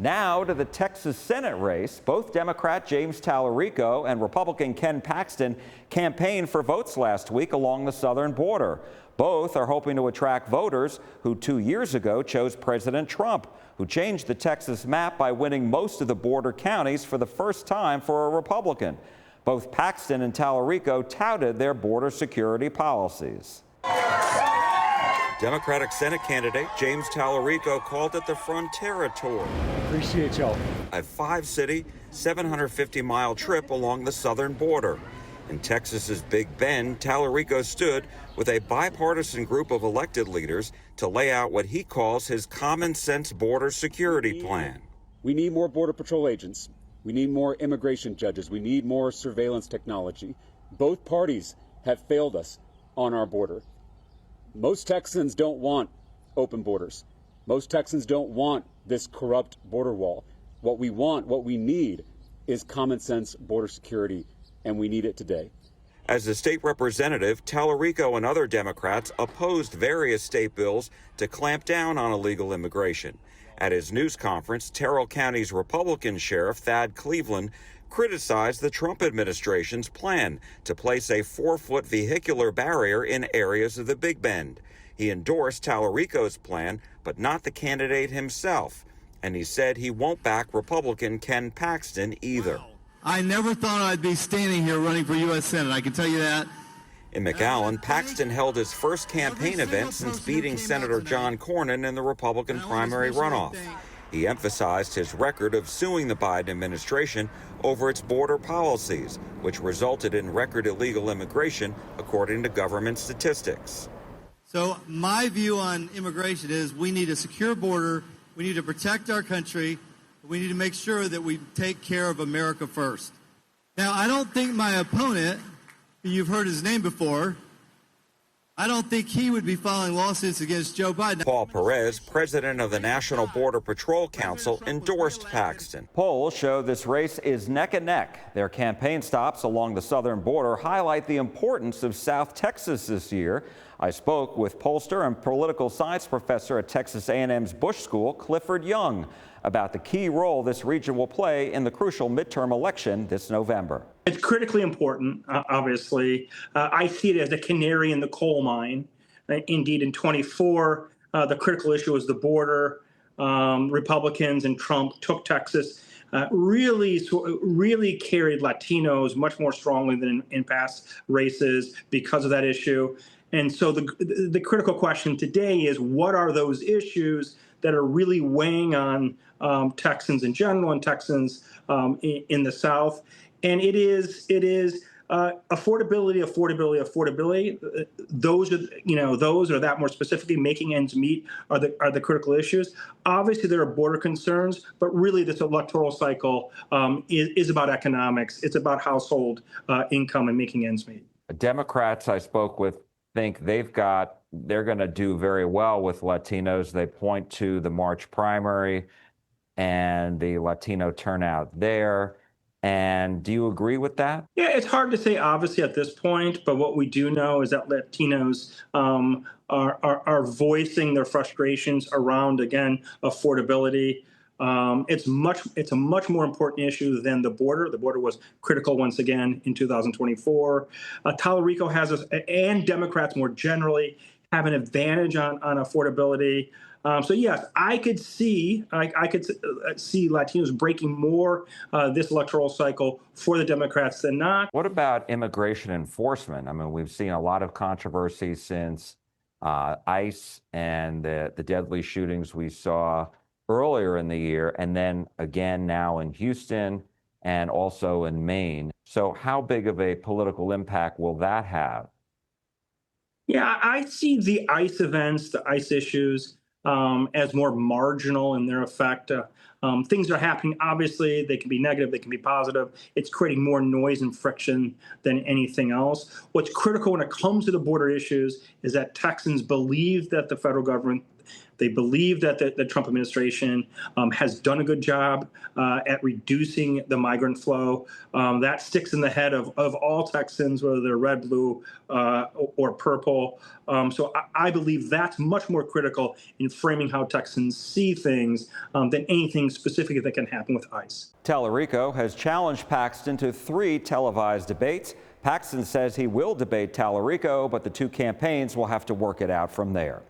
Now to the Texas Senate race. Both Democrat James Talarico and Republican Ken Paxton campaigned for votes last week along the southern border. Both are hoping to attract voters who 2 years ago chose President Trump, who changed the Texas map by winning most of the border counties for the first time for a Republican. Both Paxton and Talarico touted their border security policies. Democratic Senate candidate James Talarico called it the Frontera Tour. Appreciate y'all. A 5-city, 750-mile trip along the southern border. In Texas's Big Bend, Talarico stood with a bipartisan group of elected leaders to lay out what he calls his common sense border security plan. We need more Border Patrol agents. We need more immigration judges. We need more surveillance technology. Both parties have failed us on our border. Most Texans don't want open borders. Most Texans don't want this corrupt border wall. What we want, what we need, is common sense border security, and we need it today. As a state representative, Talarico and other Democrats opposed various state bills to clamp down on illegal immigration. At his news conference, Terrell County's Republican Sheriff Thad Cleveland criticized the Trump administration's plan to place a 4-foot vehicular barrier in areas of the Big Bend. He endorsed Talarico's plan, but not the candidate himself. And he said he won't back Republican Ken Paxton either. Wow. I never thought I'd be standing here running for U.S. Senate, I can tell you that. In McAllen, Paxton held his first campaign event since beating Senator John Cornyn in the Republican primary runoff. He emphasized his record of suing the Biden administration over its border policies, which resulted in record illegal immigration, according to government statistics. So my view on immigration is we need a secure border, we need to protect our country, we need to make sure that we take care of America first. Now, I don't think my opponent, you've heard his name before, I don't think he would be filing lawsuits against Joe Biden. Paul Perez, president of the National Border Patrol Council, endorsed Paxton. Polls show this race is neck and neck. Their campaign stops along the southern border highlight the importance of South Texas this year. I spoke with pollster and political science professor at Texas A&M's Bush School, Clifford Young, about the key role this region will play in the crucial midterm election this November. It's critically important, obviously. I see it as a canary in the coal mine. Indeed, in 24, the critical issue was the border. Republicans and Trump took Texas, really carried Latinos much more strongly than in past races because of that issue. And so the critical question today is, what are those issues that are really weighing on Texans in general and Texans in the South? And it is affordability. Those are that more specifically making ends meet are the critical issues. Obviously, there are border concerns, but really this electoral cycle is about economics. It's about household income and making ends meet. Democrats I spoke with think they're going to do very well with Latinos. They point to the March primary and the Latino turnout there. And do you agree with that? Yeah, it's hard to say, obviously, at this point. But what we do know is that Latinos are voicing their frustrations around, again, affordability. It's a much more important issue than the border. The border was critical once again in 2024. Talarico has and Democrats more generally have an advantage on affordability. So yes, I could see Latinos breaking more this electoral cycle for the Democrats than not. What about immigration enforcement? I mean, we've seen a lot of controversy since ICE and the deadly shootings we saw earlier in the year, and then again now in Houston and also in Maine. So how big of a political impact will that have? Yeah, I see the ICE events, the ICE issues, as more marginal in their effect. Things are happening. Obviously, they can be negative, they can be positive. It's creating more noise and friction than anything else. What's critical when it comes to the border issues is that Texans believe that the federal government, They believe that the Trump administration has done a good job at reducing the migrant flow. That sticks in the head of all Texans, whether they're red, blue, or purple. So I believe that's much more critical in framing how Texans see things than anything specific that can happen with ICE. Talarico has challenged Paxton to 3 televised debates. Paxton says he will debate Talerico, but the 2 campaigns will have to work it out from there.